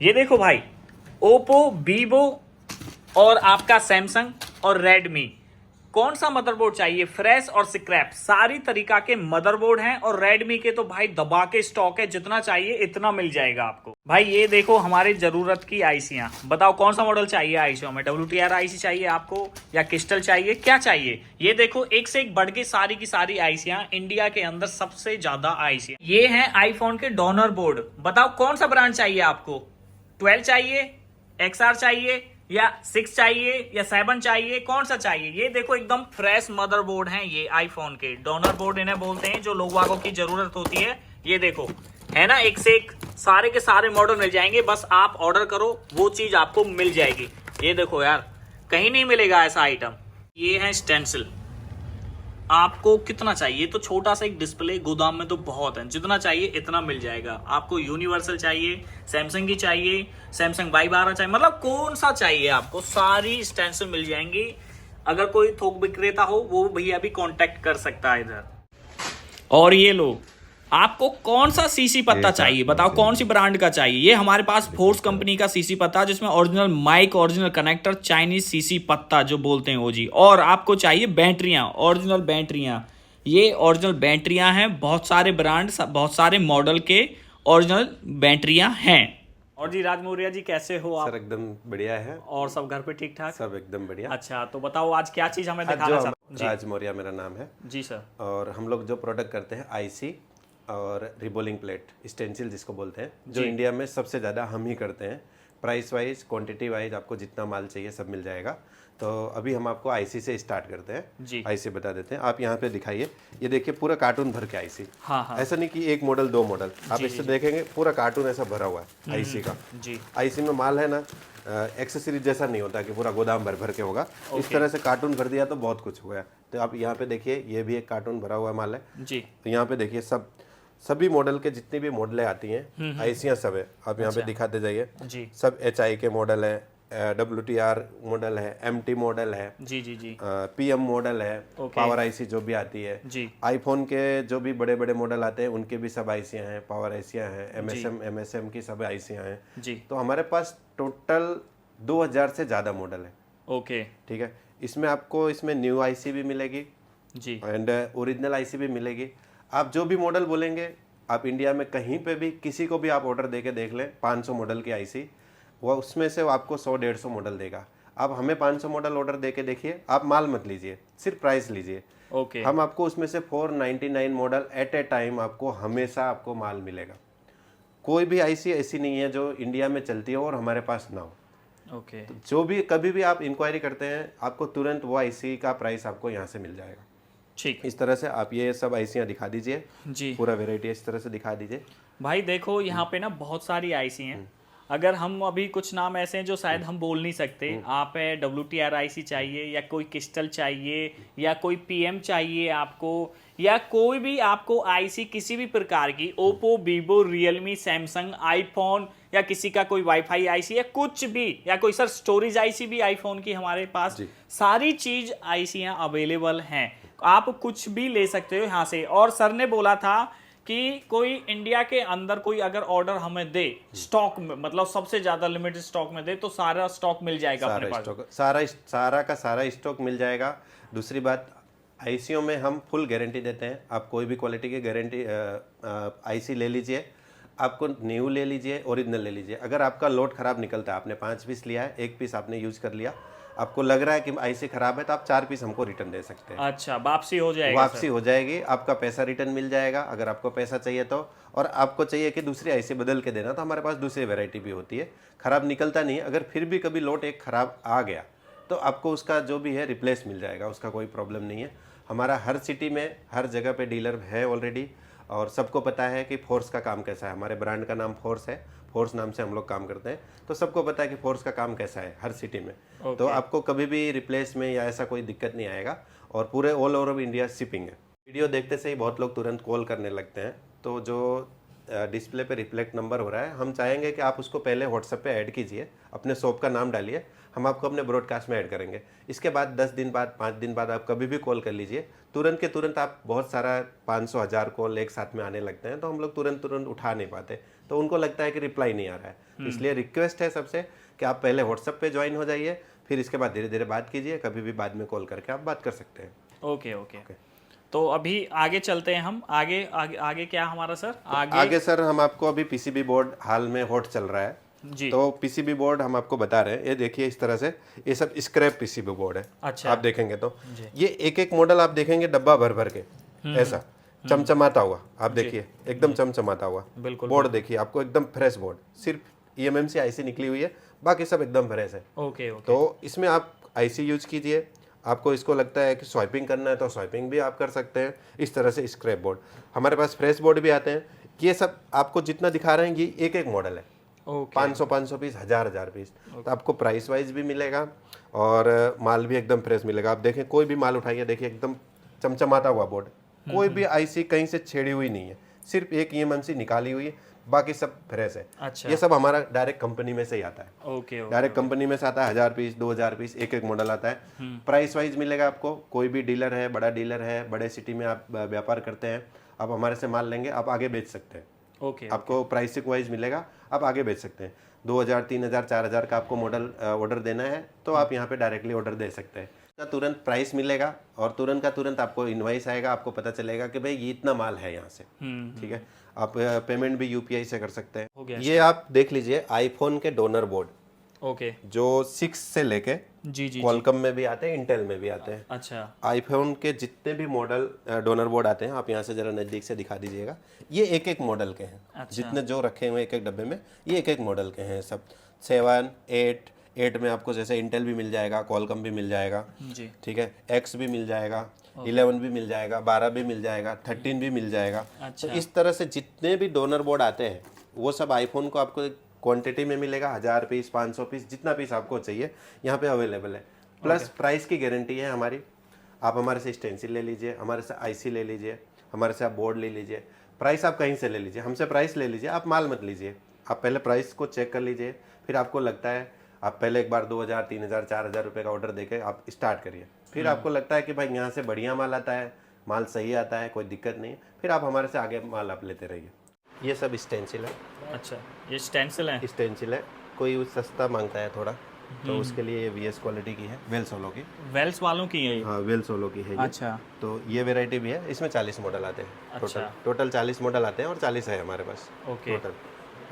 ये देखो भाई, ओप्पो, वीवो और आपका सैमसंग और रेडमी, कौन सा मदरबोर्ड चाहिए? फ्रेश और स्क्रैप सारी तरीका के मदरबोर्ड हैं। और रेडमी के तो भाई दबा के स्टॉक है, जितना चाहिए इतना मिल जाएगा आपको। भाई ये देखो हमारी जरूरत की आईसियां, बताओ कौन सा मॉडल चाहिए आईसियों में? WTR आईसी चाहिए आपको या क्रिस्टल चाहिए, क्या चाहिए? ये देखो एक से एक बढ़ के सारी की सारी आईसियां, इंडिया के अंदर सबसे ज्यादा आईसियां। ये है आईफोन के डोनर बोर्ड, बताओ कौन सा ब्रांड चाहिए आपको? 12 चाहिए, XR चाहिए या 6 चाहिए या 7 चाहिए, कौन सा चाहिए? ये देखो एकदम फ्रेश मदरबोर्ड हैं ये आईफोन के। डोनर बोर्ड इन्हें बोलते हैं, जो लोग वालों की जरूरत होती है। ये देखो है ना, एक से एक सारे के सारे मॉडल मिल जाएंगे, बस आप ऑर्डर करो वो चीज आपको मिल जाएगी। ये देखो यार, कहीं नहीं मिलेगा ऐसा आइटम। ये है स्टेंसिल, आपको कितना चाहिए? तो छोटा सा एक डिस्प्ले, गोदाम में तो बहुत है, जितना चाहिए इतना मिल जाएगा आपको। यूनिवर्सल चाहिए, सैमसंग की चाहिए, सैमसंग Y12 चाहिए, मतलब कौन सा चाहिए आपको, सारी स्टेंसिल मिल जाएंगी। अगर कोई थोक विक्रेता हो वो भैया भी कांटेक्ट कर सकता है इधर। और ये लो, आपको कौन सा सीसी पत्ता चाहिए, बताओ कौन सी ब्रांड का चाहिए? ये हमारे पास फोर्स कंपनी का सीसी पत्ता, जिसमें original mic, original connector, Chinese CC पत्ता जो बोलते हैं वो जी। और आपको चाहिए बैटरियां, ओरिजिनल बैटरियां, ये ओरिजिनल बैटरियां हैं, बहुत सारे ब्रांड, बहुत सारे मॉडल के ओरिजिनल बैटरियां हैं। और जी राज मौर्य जी, कैसे हो आप? सर एकदम बढ़िया है। और सब घर पे ठीक ठाक? सब एकदम बढ़िया। अच्छा, तो बताओ आज क्या चीज हमें आज दिखाना जो चाहते? राज मौर्य मेरा नाम है जी सर। और हम लोग जो प्रोडक्ट करते हैं आईसी और रिबोलिंग प्लेट, स्टेंसिल जिसको बोलते हैं, जो इंडिया में सबसे ज़्यादा हम ही करते हैं। प्राइस वाइज, क्वांटिटी वाइज आपको जितना माल चाहिए सब मिल जाएगा। तो अभी हम आपको आईसी से स्टार्ट करते हैं जी। आईसी बता देते हैं। आप यहाँ पे दिखाइए, ये देखिए पूरा कार्टून भर के आईसी। हाँ हाँ ऐसा नहीं कि एक मॉडल दो मॉडल, आप इससे देखेंगे पूरा कार्टून ऐसा भरा हुआ है आईसी का। जी। आईसी में माल है ना, एक्सेसरीज जैसा नहीं होता कि पूरा गोदाम भर भर के होगा। इस तरह से कार्टून भर दिया तो बहुत कुछ हो गया। तो आप यहाँ पे देखिए, ये भी एक कार्टून भरा हुआ माल है जी। तो यहाँ पे देखिए सभी मॉडल के जितनी भी मॉडलें आती हैं आईसियाँ सब है। आप यहाँ पे दिखाते जाइए जी सब HI के मॉडल है, WTR मॉडल है, MT मॉडल है, जी जी जी PM मॉडल है, पावर आईसी जो भी आती है। जी। आईफोन के जो भी बड़े बड़े मॉडल आते हैं उनके भी सब आईसियाँ हैं, पावर आईसियाँ हैं, MSM की सब आईसियाँ हैं जी। तो हमारे पास टोटल 2000 से ज़्यादा मॉडल है। ओके। ठीक है, इसमें आपको इसमें न्यू आईसी भी मिलेगी जी। एंड ओरिजिनल आईसी भी मिलेगी। आप जो भी मॉडल बोलेंगे, आप इंडिया में कहीं पे भी किसी को भी आप ऑर्डर दे के देख लें 500 मॉडल की आईसी, वो उसमें से वो आपको 100-150 मॉडल देगा। आप हमें 500 मॉडल ऑर्डर दे के देखिए, आप माल मत लीजिए, सिर्फ प्राइस लीजिए। ओके। हम आपको उसमें से 499 मॉडल एट ए टाइम आपको हमेशा आपको माल मिलेगा। कोई भी आईसी ऐसी नहीं है जो इंडिया में चलती हो और हमारे पास ना हो। ओके। तो जो भी कभी भी आप इंक्वायरी करते हैं, आपको तुरंत वो आईसी का प्राइस आपको यहाँ से मिल जाएगा। ठीक। इस तरह से आप ये सब आईसियाँ दिखा दीजिए, जी पूरा वेराइटी इस तरह से दिखा दीजिए। भाई देखो, यहाँ पे ना बहुत सारी आईसी हैं। अगर हम अभी कुछ नाम ऐसे हैं जो शायद हम बोल नहीं सकते, आप है WTR आईसी चाहिए या कोई क्रिस्टल चाहिए या कोई PM चाहिए आपको, या कोई भी आपको आईसी किसी भी प्रकार की, Oppo, Vivo, Realme, Samsung, iPhone, या किसी का कोई वाईफाई आईसी या कुछ भी, या कोई सर स्टोरेज आईसी भी आईफोन की हमारे पास, सारी चीज आईसियाँ अवेलेबल हैं। आप कुछ भी ले सकते हो यहाँ से। और सर ने बोला था कि कोई इंडिया के अंदर कोई अगर ऑर्डर हमें दे स्टॉक में, मतलब सबसे ज्यादा लिमिटेड स्टॉक में दे, तो सारा स्टॉक मिल जाएगा अपने पास। सारा का सारा स्टॉक मिल जाएगा। दूसरी बात, आईसीओ में हम फुल गारंटी देते हैं। आप कोई भी क्वालिटी की गारंटी आईसी ले लीजिए, आपको न्यू ले लीजिए, ओरिजिनल ले लीजिए। अगर आपका लोड खराब निकलता है, आपने 5 पीस लिया है, 1 पीस आपने यूज कर लिया, आपको लग रहा है कि आईसी खराब है, तो आप 4 पीस हमको रिटर्न दे सकते हैं। अच्छा, वापसी हो जाएगा? वापसी हो जाएगी, आपका पैसा रिटर्न मिल जाएगा अगर आपको पैसा चाहिए तो। और आपको चाहिए कि दूसरी आईसी बदल के देना, तो हमारे पास दूसरी वैरायटी भी होती है। खराब निकलता नहीं है। अगर फिर भी कभी लोट एक खराब आ गया तो आपको उसका जो भी है रिप्लेस मिल जाएगा, उसका कोई प्रॉब्लम नहीं है। हमारा हर सिटी में हर जगह पे डीलर है ऑलरेडी, और सबको पता है कि फोर्स का काम कैसा है। हमारे ब्रांड का नाम फोर्स है, फोर्स नाम से हम लोग काम करते हैं, तो सबको पता है कि फोर्स का काम कैसा है हर सिटी में। तो आपको कभी भी रिप्लेस में या ऐसा कोई दिक्कत नहीं आएगा। और पूरे ऑल ओवर इंडिया शिपिंग है। वीडियो देखते से ही बहुत लोग तुरंत कॉल करने लगते हैं, तो जो डिस्प्ले पे रिफ्लेक्ट नंबर हो रहा है, हम चाहेंगे कि आप उसको पहले व्हाट्सएप पे ऐड कीजिए, अपने शॉप का नाम डालिए, हम आपको अपने ब्रॉडकास्ट में ऐड करेंगे। इसके बाद 10 दिन बाद 5 दिन बाद आप कभी भी कॉल कर लीजिए, तुरंत के तुरंत आप बहुत सारा 500 1000 कॉल एक साथ में आने लगते हैं, तो हम लोग तुरंत तुरंत उठा नहीं पाते, तो उनको लगता है कि रिप्लाई नहीं आ रहा है। तो इसलिए रिक्वेस्ट है सबसे कि आप पहले व्हाट्सएप पे ज्वाइन हो जाइए, फिर इसके बाद धीरे धीरे बात कीजिए, कभी भी बाद में कॉल करके आप बात कर सकते हैं। Okay okay. तो अभी आगे चलते हैं हम, आगे आगे आगे क्या हमारा सर? आगे सर हम आपको अभी पीसीबी बोर्ड हाल में हॉट चल रहा है जी। तो पीसीबी बोर्ड हम आपको बता रहे हैं, ये देखिए इस तरह से, ये सब स्क्रैप पीसीबी बोर्ड है। अच्छा। आप देखेंगे तो ये एक एक मॉडल आप देखेंगे डब्बा भर भर के ऐसा चमचमाता हुआ, आप देखिए एकदम चमचमाता हुआ बिल्कुल बोर्ड, देखिए आपको एकदम फ्रेश बोर्ड, सिर्फ ईएमएमसी आईसी निकली हुई है, बाकी सब एकदम फ्रेश है। Okay okay. तो इसमें आप आईसी यूज कीजिए, आपको इसको लगता है कि स्वाइपिंग करना है तो स्वाइपिंग भी आप कर सकते हैं। इस तरह से स्क्रैप बोर्ड, हमारे पास फ्रेश बोर्ड भी आते हैं। ये सब आपको जितना दिखा रहे हैं ये एक एक मॉडल है, ओके 500 पीस, 1000 पीस, तो आपको प्राइस वाइज भी मिलेगा और माल भी एकदम फ्रेश मिलेगा। आप देखें कोई भी माल उठाइए, देखिए एकदम चमचमाता हुआ बोर्ड, कोई भी आईसी कहीं से छेड़ी हुई नहीं है, सिर्फ एक ईएमएमसी निकाली हुई है, बाकी सब फ्रेश है। अच्छा। ये सब हमारा डायरेक्ट कंपनी में से ही आता है। Okay okay. डायरेक्ट कंपनी में से आता है, 1000 पीस 2000 पीस एक एक मॉडल आता है। प्राइस वाइज मिलेगा आपको, कोई भी डीलर है, बड़ा डीलर है, बड़े सिटी में आप व्यापार करते हैं, आप हमारे से माल लेंगे, आप आगे बेच सकते हैं। ओके आपको प्राइसिंग वाइज मिलेगा, आप आगे बेच सकते हैं। 2000 3000 4000 का आपको मॉडल ऑर्डर देना है तो आप यहाँ पे डायरेक्टली ऑर्डर दे सकते हैं। का तुरंत प्राइस मिलेगा और तुरंत का तुरंत आपको इनवाइस आएगा, आपको पता चलेगा कि भाई ये इतना माल है यहाँ से। ठीक है, आप पेमेंट भी यूपीआई से कर सकते हो हैं। गया। ये आप देख लीजिए आईफोन के डोनर बोर्ड, ओके जो 6 से लेके जी जी। क्वालकॉम में भी आते हैं, इंटेल में भी आते हैं। अच्छा। आईफोन के जितने भी मॉडल डोनर बोर्ड आते हैं, आप यहाँ से जरा नज़दीक से दिखा दीजिएगा, ये एक एक मॉडल के हैं। अच्छा। जितने जो रखे हुए एक एक डब्बे में, ये एक एक मॉडल के हैं सब। 7 8 में आपको जैसे इंटेल भी मिल जाएगा, क्वालकॉम भी मिल जाएगा, जी। ठीक है, एक्स भी मिल जाएगा, 11 भी मिल जाएगा, 12 भी मिल जाएगा, 13 भी मिल जाएगा। अच्छा। तो इस तरह से जितने भी डोनर बोर्ड आते हैं वो सब आईफोन को आपको क्वांटिटी में मिलेगा, 1000 पीस 500 पीस जितना पीस आपको चाहिए यहाँ पे अवेलेबल है। प्लस प्राइस की गारंटी है हमारी। आप हमारे से स्टेंसिल ले लीजिए, हमारे से आईसी ले लीजिए, हमारे से आप बोर्ड ले लीजिए, प्राइस आप कहीं से ले लीजिए, हमसे प्राइस ले लीजिए, आप माल मत लीजिए। आप पहले प्राइस को चेक कर लीजिए, फिर आपको लगता है आप पहले एक बार 2000 3000 4000 रुपये का ऑर्डर देके आप स्टार्ट करिए। फिर आपको लगता है कि भाई यहाँ से बढ़िया माल आता है, माल सही आता है, कोई दिक्कत नहीं है, फिर आप हमारे से आगे माल आप लेते रहिए। ये सब स्टेंसिल है। अच्छा, ये स्टेंसिल है। स्टेंसिल है, कोई सस्ता मांगता है थोड़ा तो उसके लिए ये वीएस क्वालिटी की है, वेल सोलो की। वेल्स वालों की है ये? हाँ, वेल सोलो की है ये। अच्छा। तो ये वेराइटी भी है, इसमें 40 मॉडल आते हैं। अच्छा। टोटल 40 मॉडल आते हैं और 40 है हमारे पास ओके। टोटल।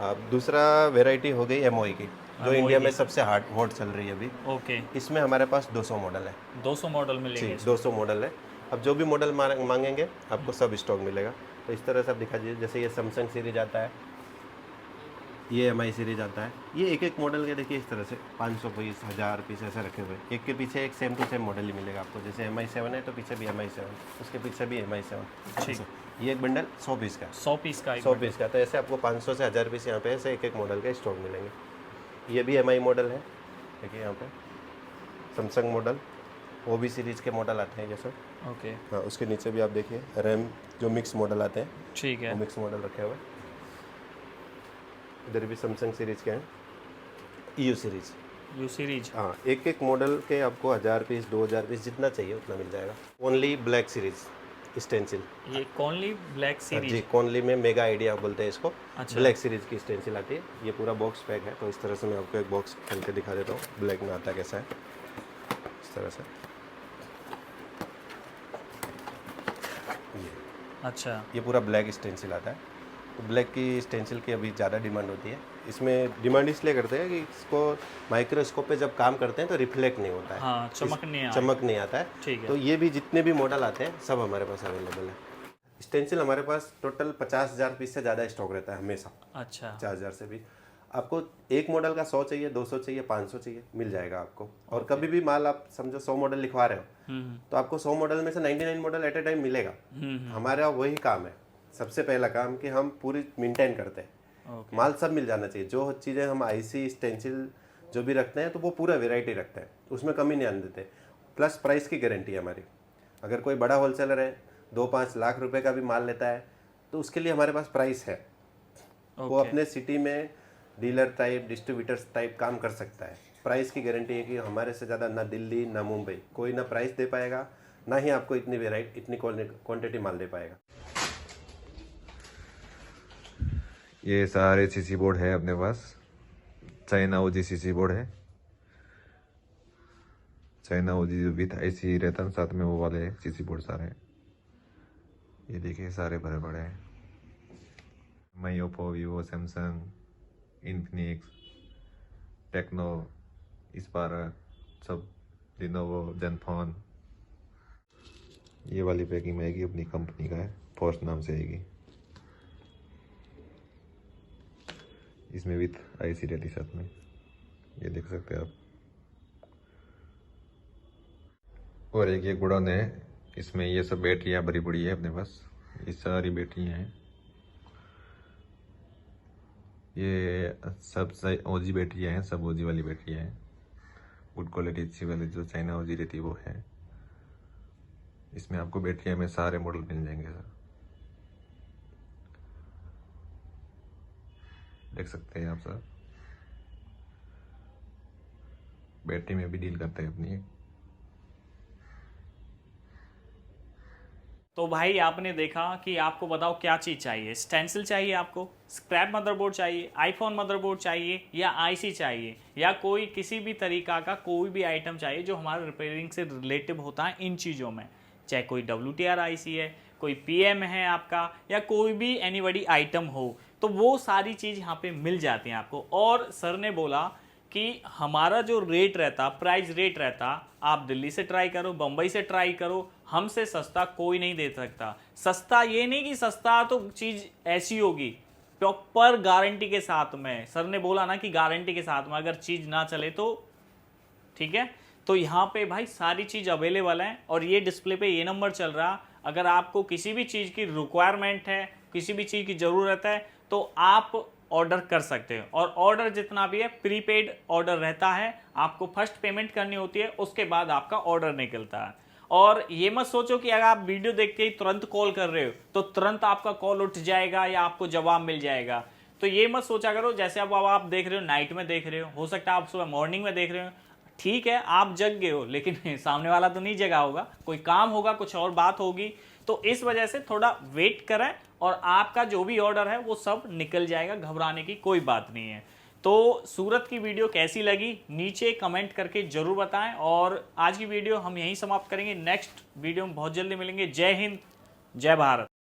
अब दूसरा वेराइटी हो गई एमओई की, जो इंडिया में सबसे हॉट चल रही है अभी। ओके। इसमें हमारे पास 200 मॉडल है। 200 मॉडल मिलेंगे? 200 मॉडल है। अब जो भी मॉडल मांगेंगे आपको सब स्टॉक मिलेगा। तो इस तरह से आप दिखा दीजिए, जैसे ये सैमसंग सीरीज आता है, ये एमआई सीरीज आता है, ये एक एक मॉडल के देखिए इस तरह से 500 पीस 1000 पीस ऐसे रखे हुए, एक के पीछे एक सेम टू सेम मॉडल ही मिलेगा आपको। जैसे MI7 है तो पीछे भी MI7, उसके पीछे भी MI7। ठीक। ये एक बंडल 100 पीस का, 100 पीस का? 100 पीस का। तो ऐसे आपको 500 से 1000 पीस यहाँ पे ऐसे एक एक मॉडल के स्टॉक मिलेंगे। ये भी MI मॉडल है, देखिए यहाँ पे सैमसंग मॉडल, OB सीरीज के मॉडल आते हैं ये सब। ओके। हाँ, उसके नीचे भी आप देखिए रैम जो मिक्स मॉडल आते हैं, ठीक है। वो मिक्स मॉडल रखे हुए। इधर भी सैमसंग सीरीज के हैं, EU सीरीज। You series. हाँ, एक एक मॉडल के आपको 1000 पीस 2000 पीस जितना चाहिए उतना मिल जाएगा। ओनली ब्लैक सीरीज स्टेंसिल, ये कॉनली ब्लैक जी सीरीज? कॉनली में मेगा आइडिया बोलते हैं इसको। अच्छा। ब्लैक सीरीज की स्टेंसिल आती है। ये पूरा बॉक्स पैक है, तो इस तरह से मैं आपको एक बॉक्स खोल के दिखा देता हूँ ब्लैक में आता कैसा है। इस तरह से अच्छा। ये पूरा ब्लैक स्टेंसिल आता है। तो ब्लैक की स्टेंसिल की अभी ज़्यादा डिमांड होती है। इसमें डिमांड इसलिए करते हैं कि इसको माइक्रोस्कोप पे जब काम करते हैं तो रिफ्लेक्ट नहीं होता है। हाँ, चमक नहीं आता। चमक नहीं आता है। ठीक है। तो ये भी जितने भी मॉडल आते हैं सब हमारे पास अवेलेबल है। स्टेंसिल हमारे पास टोटल 50,000 पीस से ज़्यादा स्टॉक रहता है हमेशा। अच्छा। 50,000 से भी। आपको एक मॉडल का 100 चाहिए, 200 चाहिए, 500 चाहिए, मिल जाएगा आपको। और कभी भी माल आप समझो 100 मॉडल लिखवा रहे हो तो आपको 100 मॉडल में से 99 मॉडल एट ए टाइम मिलेगा। हमारा वही काम है, सबसे पहला काम कि हम पूरी मेंटेन करते हैं। माल सब मिल जाना चाहिए। जो चीज़ें हम आईसी स्टेंसिल जो भी रखते हैं तो वो पूरा वेराइटी रखते हैं, उसमें कमी नहीं आने देते। प्लस प्राइस की गारंटी है हमारी। अगर कोई बड़ा होलसेलर है 2-5 लाख रुपए का भी माल लेता है तो उसके लिए हमारे पास प्राइस है, वो ओके। अपने सिटी में डीलर टाइप डिस्ट्रीब्यूटर्स टाइप काम कर सकता है। प्राइस की गारंटी है कि हमारे से ज़्यादा ना दिल्ली ना मुंबई कोई ना प्राइस दे पाएगा, ना ही आपको इतनी वेराइटी इतनी क्वांटिटी माल दे पाएगा। ये सारे सीसी बोर्ड है अपने पास। चाइना ओजी सीसी बोर्ड है। चाइना ओजी विथ आईसी रहता है साथ में, वो वाले सीसी बोर्ड सारे हैं। ये देखिए सारे भरे पड़े हैं। मैं Oppo, Vivo, Samsung, Infinix, Tecno, Spark, सब लिनोवो, जेनफोन। ये वाली पैकिंग आएगी अपनी कंपनी का है, फोर्स नाम से आएगी। इसमें विथ आईसी रहती साथ में, ये देख सकते हैं आप। और एक ये गुड़न है, इसमें ये सब बैटरियाँ भरी पड़ी है अपने पास। ये सारी बैटरियाँ हैं। ये सब ओजी बैटरियाँ हैं, सब ओजी वाली बैटरियाँ हैं। गुड क्वालिटी अच्छी वाली जो चाइना ओजी रहती है वो है। इसमें आपको बैटरियाँ में सारे मॉडल मिल जाएंगे सर, देख सकते हैं आप सर। बैटरी में भी डील करते हैं अपनी। तो भाई आपने देखा कि आपको बताओ क्या चीज़ चाहिए। स्टेंसिल चाहिए आपको, स्क्रैप मदरबोर्ड चाहिए, आईफोन मदरबोर्ड चाहिए, या आईसी चाहिए, या कोई किसी भी तरीका का कोई भी आइटम चाहिए जो हमारे रिपेयरिंग से रिलेटिव होता है इन चीज़ों में। चाहे कोई WTR आईसी है, कोई PM है आपका, या कोई भी एनीबडी आइटम हो, तो वो सारी चीज़ यहाँ पे मिल जाती हैं आपको। और सर ने बोला कि हमारा जो रेट रहता, प्राइस रेट रहता, आप दिल्ली से ट्राई करो, बम्बई से ट्राई करो, हमसे सस्ता कोई नहीं दे सकता। सस्ता ये नहीं कि सस्ता तो चीज़ ऐसी होगी, प्रॉपर गारंटी के साथ में। सर ने बोला ना कि गारंटी के साथ में, अगर चीज़ ना चले तो ठीक है। तो यहाँ पे भाई सारी चीज़ अवेलेबल है। और ये डिस्प्ले पे ये नंबर चल रहा, अगर आपको किसी भी चीज़ की रिक्वायरमेंट है, किसी भी चीज़ की ज़रूरत है, तो आप ऑर्डर कर सकते हो। और ऑर्डर जितना भी है प्रीपेड ऑर्डर रहता है, आपको फर्स्ट पेमेंट करनी होती है, उसके बाद आपका ऑर्डर निकलता है। और ये मत सोचो कि अगर आप वीडियो देखते ही तुरंत कॉल कर रहे हो तो तुरंत आपका कॉल उठ जाएगा या आपको जवाब मिल जाएगा। तो ये मत सोचा करो जैसे अब आप देख रहे हो नाइट में देख रहे हो सकता है आप सुबह मॉर्निंग में देख रहे हो। ठीक है आप जग गए हो, लेकिन सामने वाला तो नहीं जगा होगा, कोई काम होगा, कुछ और बात होगी। तो इस वजह से थोड़ा वेट करें और आपका जो भी ऑर्डर है वो सब निकल जाएगा, घबराने की कोई बात नहीं है। तो सूरत की वीडियो कैसी लगी नीचे कमेंट करके जरूर बताएं। और आज की वीडियो हम यहीं समाप्त करेंगे, नेक्स्ट वीडियो में बहुत जल्दी मिलेंगे। जय हिंद, जय भारत।